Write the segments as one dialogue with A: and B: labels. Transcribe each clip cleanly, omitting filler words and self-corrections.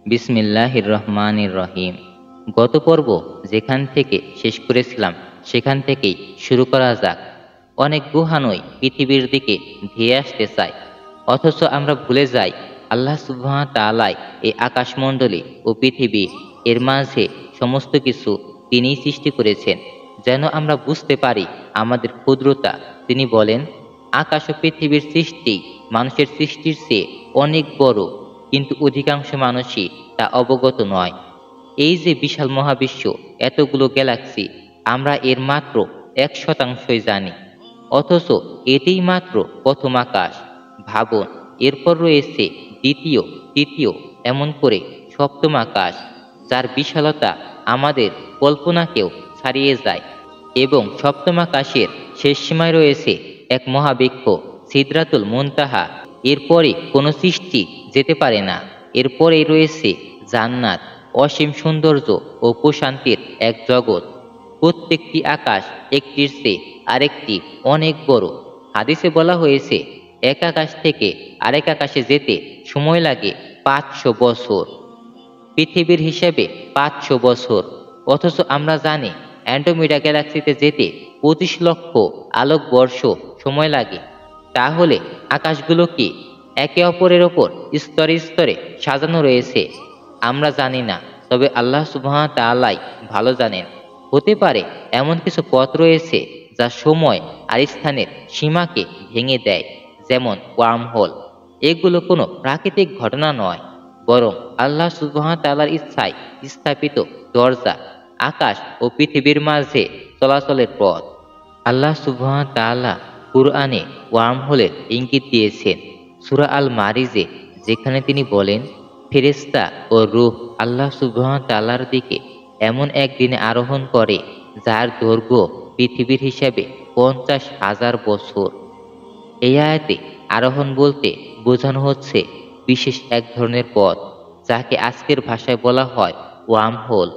A: বিসমিল্লাহির রহমানির রহিম। গত পর্ব যেখান থেকে শেষ করেছিলাম সেখান থেকেই শুরু করা যাক। অনেক গুহানই পৃথিবীর দিকে ধেয়ে আসতে চায়, অথচ আমরা ভুলে যাই আল্লাহ সুবহানাহু ওয়া তাআলাই এই আকাশমণ্ডলী ও পৃথিবী, এর মাঝে সমস্ত কিছু তিনিই সৃষ্টি করেছেন যেন আমরা বুঝতে পারি আমাদের ক্ষুদ্রতা। তিনি বলেন, আকাশ ও পৃথিবীর সৃষ্টি মানুষের সৃষ্টির চেয়ে অনেক বড়, কিন্তু অধিকাংশ মানুষই তা অবগত নয়। এই যে বিশাল মহাবিশ্ব, এতগুলো গ্যালাক্সি, আমরা এর মাত্র 1% জানি, অথচ এটিই মাত্র প্রথম আকাশ। ভাবুন, এরপর রয়েছে দ্বিতীয়, তৃতীয়, এমন করে সপ্তম আকাশ, যার বিশালতা আমাদের কল্পনাকেও ছাড়িয়ে যায়। এবং সপ্তম আকাশের শেষ সীমায় রয়েছে এক মহাবৃক্ষ, সিদরাতুল মুনতাহা। এরপরে কোনো সৃষ্টি যেতে পারে না। এরপরেই রয়েছে জান্নাত, অসীম সৌন্দর্য ও প্রশান্তির এক জগৎ। প্রত্যেকটি আকাশ একটির চেয়ে আরেকটি অনেক বড়। হাদিসে বলা হয়েছে, এক আকাশ থেকে আরেক আকাশে যেতে সময় লাগে 500 বছর। পৃথিবীর হিসেবে 500 বছর, অথচ আমরা জানি অ্যান্ড্রোমেডা গ্যালাক্সিতে যেতে 25 লক্ষ আলোকবর্ষ সময় লাগে। তাহলে আকাশগুলো কি একে অপরের ওপর স্তরে স্তরে সাজানো রয়েছে? আমরা জানি না, তবে আল্লাহ সুবহানাহু ওয়া তাআলাই ভালো জানেন। হতে পারে এমন কিছু পথ রয়েছে যা সময় আর স্থানের সীমাকে ভেঙে দেয়, যেমন ওয়ার্মহোল। এগুলো কোনো প্রাকৃতিক ঘটনা নয়, বরং আল্লাহ সুবহানাহু ওয়া তাআলার ইচ্ছায় স্থাপিত দরজা, আকাশ ও পৃথিবীর মাঝে চলাচলের পথ। আল্লাহ সুবহানাহু ওয়া তাআলা কুরআনে ওয়ার্মহোলের ইঙ্গিত দিয়েছেন সূরা আল মারিজে, যেখানে তিনি বলেন, ফেরেশতা ও রূহ আল্লাহ সুবহানাহু ওয়া তাআলার দিকে এমন এক দিনে আরোহণ করে যার দৈর্ঘ্য পৃথিবীর হিসাবে 50,000 বছর। এই আয়াতে আরোহণ বলতে বোঝানো হচ্ছে বিশেষ এক ধরনের পথ, যাকে আজকের ভাষায় বলা হয় ওয়ার্মহোল।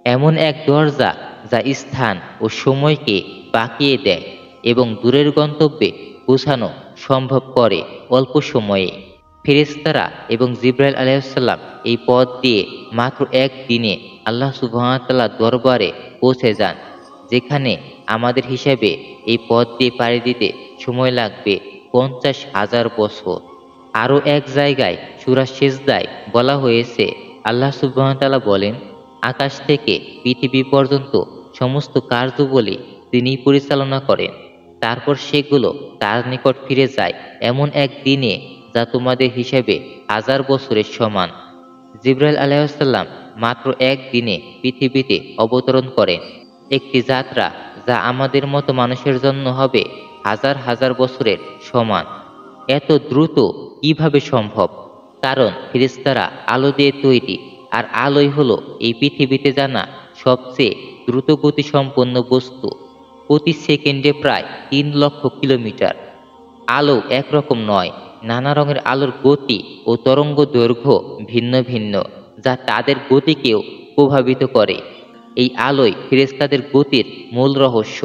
A: এমন এক দরজা যা স্থান ও সময়কে বাঁকিয়ে দেয় এবং দূরের গন্তব্যে পৌঁছানো সম্ভব করে অল্প সময়ে। ফেরেশতারা এবং জিবরাইল আলাইহিসসালাম এই পথ দিয়ে মাত্র এক দিনে আল্লাহ সুবহানাহু ওয়া তাআলার দরবারে পৌঁছে যান, যেখানে আমাদের হিসাবে এই পথ দিয়ে পাড়ি দিতে সময় লাগবে 50,000 বছর। আরও এক জায়গায় সূরা সিজদায় বলা হয়েছে, আল্লাহ সুবহানাহু ওয়া তাআলা বলেন, আকাশ থেকে পৃথিবী পর্যন্ত সমস্ত কার্যাবলী তিনিই পরিচালনা করেন। তারপর সেগুলো তার নিকট ফিরে যায় এমন এক দিনে যা তোমাদের হিসেবে 1000 বছরের সমান। জিবরাইল আলাইহিসসালাম মাত্র এক দিনে পৃথিবীতে অবতরণ করেন, একটি যাত্রা যা আমাদের মতো মানুষের জন্য হবে হাজার হাজার বছরের সমান। এত দ্রুত কিভাবে সম্ভব? কারণ ফেরেশতারা আলো দিয়ে তৈরি, আর আলোই হলো এই পৃথিবীতে জানা সবচেয়ে দ্রুতগতি সম্পন্ন বস্তু। প্রতি সেকেন্ডে প্রায় 3 লক্ষ কিলোমিটার। আলো একরকম নয়, নানা রঙের আলোর গতি ও তরঙ্গ দৈর্ঘ্য ভিন্ন ভিন্ন, যা তাদের গতিকেও প্রভাবিত করে। এই আলোই ফেরেশতাদের গতির মূল রহস্য।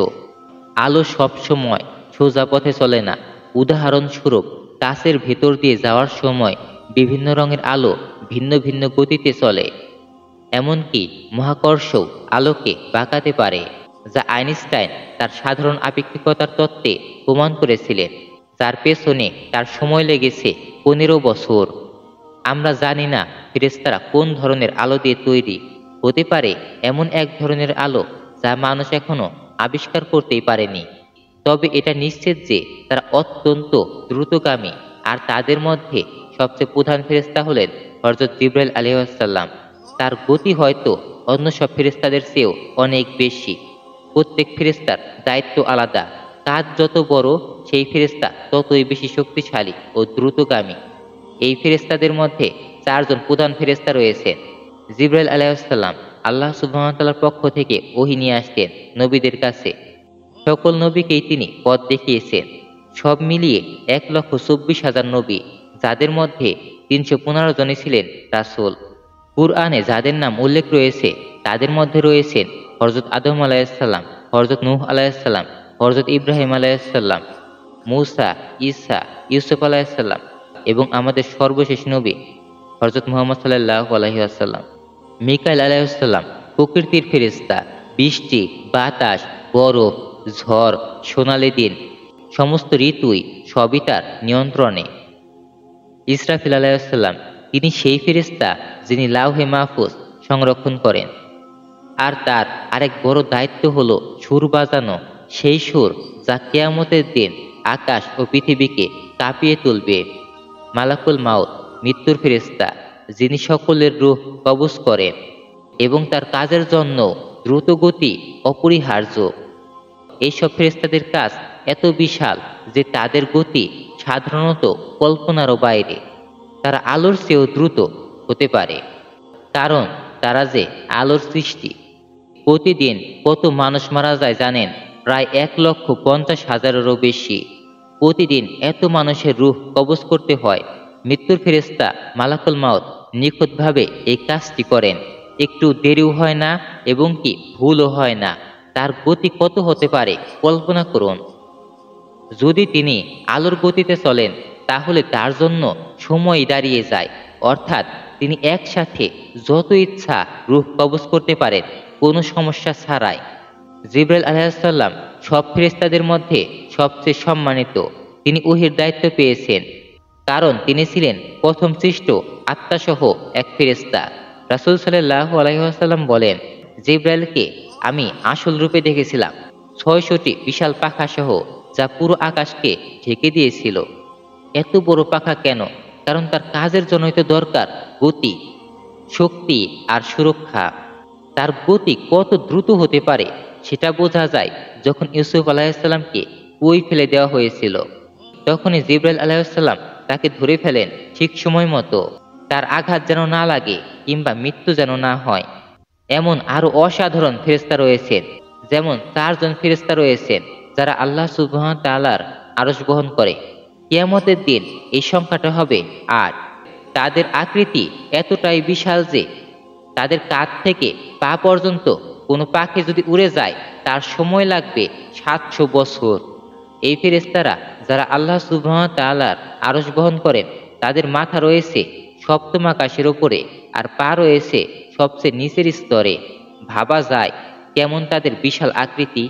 A: আলো সবসময় সোজা পথে চলে না। উদাহরণস্বরূপ, কাচের ভেতর দিয়ে যাওয়ার সময় বিভিন্ন রঙের আলো ভিন্ন ভিন্ন গতিতে চলে। এমনকি মহাকর্ষও আলোকে বাঁকাতে পারে, যা আইনস্টাইন তার সাধারণ আপেক্ষিকতার তত্ত্বে প্রমাণ করেছিলেন, যার পেছনে তার সময় লেগেছে 15 বছর। আমরা জানি না ফেরেশতারা কোন ধরনের আলো দিয়ে তৈরি। হতে পারে এমন এক ধরনের আলো যা মানুষ এখনো আবিষ্কার করতেই পারেনি। তবে এটা নিশ্চিত যে তারা অত্যন্ত দ্রুতগামী, আর তাদের মধ্যে সবচেয়ে প্রধান ফেরেশতা হলেন হযরত জিবরাইল আলাইহিসসালাম। তার গতি হয়তো অন্য সব ফেরেশতাদের চেয়েও অনেক বেশি। প্রত্যেক ফেরেশতার দায়িত্ব আলাদা। কাজ যত বড়, সেই ফেরেশতা ততই বেশি শক্তিশালী ও দ্রুতগামী। এই ফেরেশতাদের মধ্যে 4 জন প্রধান ফেরেশতা রয়েছেন। জিবরাইল আলাইহিসসালাম আল্লাহ সুবহানাহু ওয়া তাআলার পক্ষ থেকে ওহী নিয়ে আসতেন নবীদের কাছে। সকল নবীকেই তিনি পথ দেখিয়েছেন। সব মিলিয়ে 1,24,000 নবী, যাদের মধ্যে 315 জনই ছিলেন রাসূল। কুরআনে যাদের নাম উল্লেখ রয়েছে তাদের মধ্যে রয়েছেন হযরত আদম আলাইহিসসালাম, হযরত নূহ আলাইহিসসালাম, হযরত ইব্রাহিম আলাইহিসসালাম, মূসা, ঈসা, ইউসুফ আলাইহিসসালাম এবং আমাদের সর্বশেষ নবী হযরত মুহাম্মদ সাল্লাল্লাহু আলাইহি ওয়াসাল্লাম। মিকাইল আলাইহিস সালাম প্রকৃতির ফেরেশতা, বৃষ্টি, বাতাস, বরফ, ঝড়, সোনালি দিন, সমস্ত ঋতুই সবই তার নিয়ন্ত্রণে। ইসরাফিল আলাইহিস সালাম তিনি সেই ফেরেশতা যিনি লাওহে মাহফুজ সংরক্ষণ করেন। আর তার আরেক বড় দায়িত্ব হলো সুর বাজানো, সেই সুর যা কিয়ামতের দিন আকাশ ও পৃথিবীকে কাঁপিয়ে তুলবে। মালাকুল মাউত মৃত্যুর ফেরেশতা যিনি সকলের রূহ কবজ করেন এবং তার কাজের জন্য দ্রুত গতি অপরিহার্য। এইসব ফেরেশতাদের কাজ এত বিশাল যে তাদের গতি সাধারণত কল্পনারও বাইরে। তারা আলোর চেয়েও দ্রুত হতে পারে, কারণ তারা যে আলোর সৃষ্টি। প্রতিদিন কত মানুষ মারা যায় জানেন? প্রায় 1,50,000-এরও বেশি। প্রতিদিন এত মানুষের রূহ কবজ করতে হয়। মৃত্যুর ফেরেশতা মালাকুল মাউত নিখুঁতভাবে এই কাজটি করেন। একটু দেরিও হয় না এবং কি ভুলও হয় না। তার গতি কত হতে পারে কল্পনা করুন। যদি তিনি আলোর গতিতে চলেন তাহলে তার জন্য সময় দাঁড়িয়ে যায়, অর্থাৎ তিনি একসাথে যত ইচ্ছা রূহ কবজ করতে পারেন কোনো সমস্যা ছাড়াই। জিবরাইল আলাইহিস সালাম সব ফেরেশতাদের মধ্যে সবচেয়ে সম্মানিত। তিনি ওহীর দায়িত্ব পেয়েছেন, কারণ তিনি ছিলেন প্রথম সৃষ্ট আত্মাসহ এক ফেরেশতা। রাসূল সাল্লাল্লাহু আলাইহি ওয়াসাল্লাম বলেন, জিবরাইলকে আমি আসল রূপে দেখেছিলাম 600টি বিশাল পাখা সহ, যা পুরো আকাশকে ঢেকে দিয়েছিল। এত বড় পাখা কেন? কারণ তার কাজের জন্যই তো দরকার গতি, শক্তি আর সুরক্ষা। তার গতি কত দ্রুত হতে পারে সেটা বোঝা যায় যখন ইউসুফ আলাইহিসসালামকে কুয়োয় ফেলে দেওয়া হয়েছিল। তখনই জিবরাইল আলাইহিসসালাম তাকে ধরে ফেলেন ঠিক সময় মতো। তার আঘাত যেন না লাগে কিংবা মৃত্যু যেন না হয়। এমন আরো অসাধারণ ফেরেশতা রয়েছেন, যেমন 4 জন ফেরেশতা রয়েছেন যারা আল্লাহ সুবহানাহু ওয়া তাআলার আরশ বহন করে। কিয়ামতের দিন এই সংখ্যাটা হবে 8। তাদের আকৃতি এতটাই বিশাল যে তাদের কাঁধ থেকে পা পর্যন্ত কোনো পাখি যদি উড়ে যায় তার সময় লাগবে 700 বছর। এই ফেরেশতারা যারা আল্লাহ সুবহানাহু ওয়া তাআলার আরশ বহন করেন, তাদের মাথা রয়েছে সপ্তম আকাশের ওপরে আর পা রয়েছে সবচেয়ে নিচের স্তরে। ভাবা যায় কেমন তাদের বিশাল আকৃতি।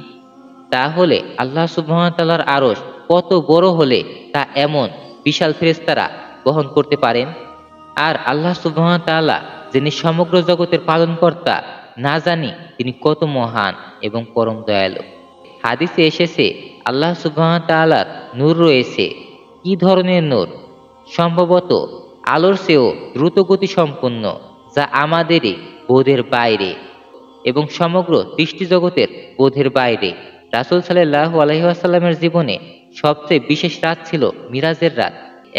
A: তাহলে আল্লাহ সুবহানাহু ওয়া তাআলার আরশ কত বড় হলে তা এমন বিশাল ফেরেশতারা বহন করতে পারেন। আর আল্লাহ সুবহানাহু ওয়া তাআলা যিনি সমগ্র জগতের পালনকর্তা, না জানি তিনি কত মহান এবং পরম দয়ালু। হাদিসে এসেছে আল্লাহ সুবহানাহু ওয়া তাআলার নূর রয়েছে। কি ধরনের নূর? সম্ভবত আলোর চেয়েও দ্রুত গতি সম্পন্ন, যা আমাদেরই বোধের বাইরে এবং সমগ্র সৃষ্টি জগতের বোধের বাইরে। রাসূল সাল্লাল্লাহু আলাইহি ওয়াসাল্লামের জীবনে সবচেয়ে বিশেষ রাত ছিল মিরাজের রাত।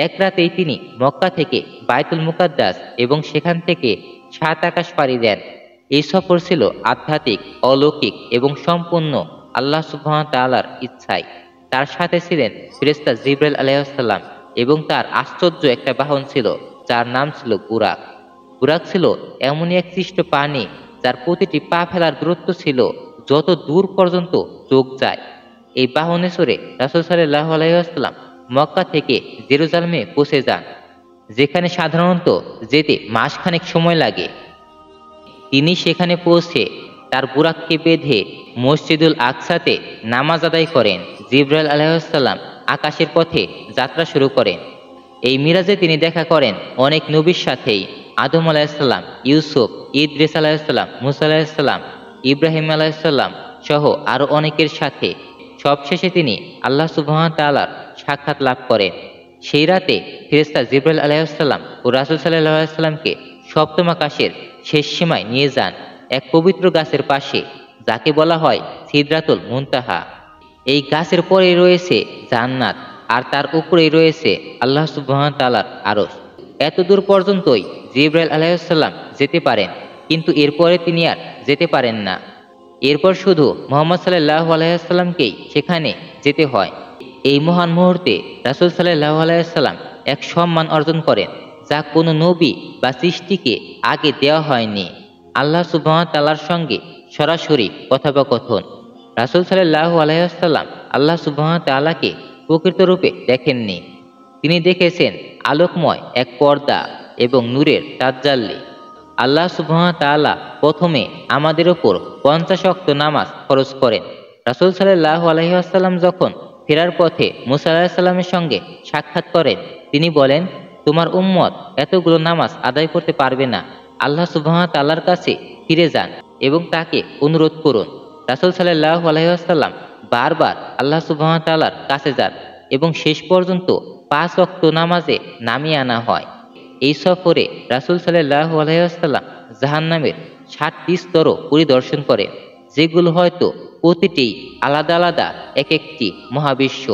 A: এক রাতেই তিনি মক্কা থেকে বায়তুল মুকাদ্দাস এবং সেখান থেকে 7 আকাশ পাড়ি দেন। এই সফর ছিল আধ্যাত্মিক, অলৌকিক এবং সম্পূর্ণ আল্লাহ সুবহানাহু ওয়া তাআলার ইচ্ছায়। তার সাথে ছিলেন ফেরেশতা জিবরাইল আলাইহিস সালাম এবং তার আশ্চর্য একটা বাহন ছিল যার নাম ছিল বুরাক। বুরাক ছিল এমনই এক সৃষ্ট প্রাণী যার প্রতিটি পা ফেলার দূরত্ব ছিল যত দূর পর্যন্ত চোখ যায়। এই বাহনে চড়ে রাসূল সাল্লাল্লাহু আলাইহি ওয়াসাল্লাম মক্কা থেকে জেরুজালেমে পৌঁছে যান, যেখানে সাধারণত যেতে মাসখানেক সময় লাগে। তিনি সেখানে পৌঁছে তার বুরাককে বেঁধে মসজিদুল আকসাতে নামাজ আদায় করেন। জিবরাইল আলাইহিস সালাম আকাশের পথে যাত্রা শুরু করেন। এই মিরাজে তিনি দেখা করেন অনেক নবীর সাথেই, আদম আলাইহিস সালাম, ইউসুফ, ইদ্রিস আলাইহিস সালাম, মুসা আলাইহিস সালাম, ইব্রাহিম আলাইহিস সালাম সহ আরো অনেকের সাথে। সবশেষে তিনি আল্লাহ সুবহানাহু ওয়া তাআলার সাক্ষাৎ লাভ করেন। সেই রাতে ফেরেশতা জিবরাইল আলাইহিস সালাম ও রাসূল সাল্লাল্লাহু আলাইহি ওয়াসাল্লামকে সপ্তম আকাশের শেষ সীমায় নিয়ে যান, এক পবিত্র গাছের পাশে, যাকে বলা হয় সিদরাতুল মুনতাহা। এই গাছের পরেই রয়েছে জান্নাত আর তার উপরেই রয়েছে আল্লাহ সুবহানাহু ওয়া তাআলার আরশ। এত দূর পর্যন্তই জিবরাইল আলাইহিস সালাম যেতে পারেন, কিন্তু এরপরে তিনি আর যেতে পারেন না। এরপর শুধু মুহাম্মদ সাল্লাল্লাহু আলাইহি ওয়াসাল্লামকেই সেখানে যেতে হয়। এই মহান মুহূর্তে রাসূল সাল্লাল্লাহু আলাইহি ওয়াসাল্লাম এক সম্মান অর্জন করেন যা কোনো নবী বা সৃষ্টিকে আগে দেওয়া হয়নি। আল্লাহ সুবহানাহু ওয়া তাআলার সঙ্গে সরাসরি কথোপকথন। রাসূল সাল্লাল্লাহু আলাইহি ওয়াসাল্লাম আল্লাহ সুবহানাহু ওয়া তাআলাকে প্রকৃত রূপে দেখেননি। তিনি দেখেছেন আলোকময় এক পর্দা, এবং নূরের তাজ্জাল্লি। আল্লাহ সুবহানাহু ওয়া তাআলা প্রথমে আমাদের ওপর 50 ওয়াক্ত নামাজ ফরজ করেন। রাসূল সাল্লাল্লাহু আলাইহি ওয়াসাল্লাম যখন ফেরার পথে মুসা আলাইহিস সালামের সঙ্গে সাক্ষাৎ করেন, তিনি বলেন, তোমার উম্মত এতগুলো নামাজ আদায় করতে পারবে না। আল্লাহ সুবহানাহু ওয়া তাআলার কাছে ফিরে যান এবং তাকে অনুরোধ করুন। রাসূল সাল্লাল্লাহু আলাইহি ওয়াসাল্লাম বারবার আল্লাহ সুবহানাহু ওয়া তাআলার কাছে যান এবং শেষ পর্যন্ত 5 ওয়াক্ত নামাজে নামিয়ে আনা হয়। এই সফরে রাসূল সাল্লাল্লাহু আলাইহি ওয়াসাল্লাম জাহান্নামের 7টি স্তরও পরিদর্শন করেন, যেগুলো হয়তো প্রতিটিই আলাদা আলাদা এক একটি মহাবিশ্ব।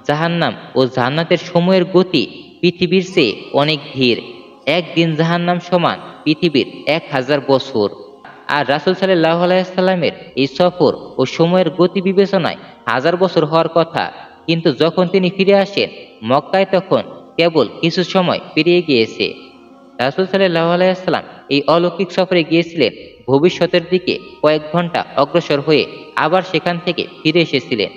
A: জাহান্নাম ও জান্নাতের সময়ের গতি পৃথিবীর চেয়ে অনেক ধীর। একদিন জাহান্নাম সমান পৃথিবীর 1000 বছর। আর রাসূল সাল্লাল্লাহু আলাইহি সাল্লামের এই সফর ও সময়ের গতি বিবেচনায় 1000 বছর হওয়ার কথা, কিন্তু যখন তিনি ফিরে আসেন মক্কায় তখন কেবল কিছু সময় পেরিয়ে গিয়েছে। রাসূল সাল্লাল্লাহু আলাইহি সাল্লাম এই অলৌকিক সফরে গিয়েছিলেন ভবিষ্যতের দিকে কয়েক ঘন্টা অগ্রসর হয়ে আবার সেখান থেকে ফিরে এসেছিলেন।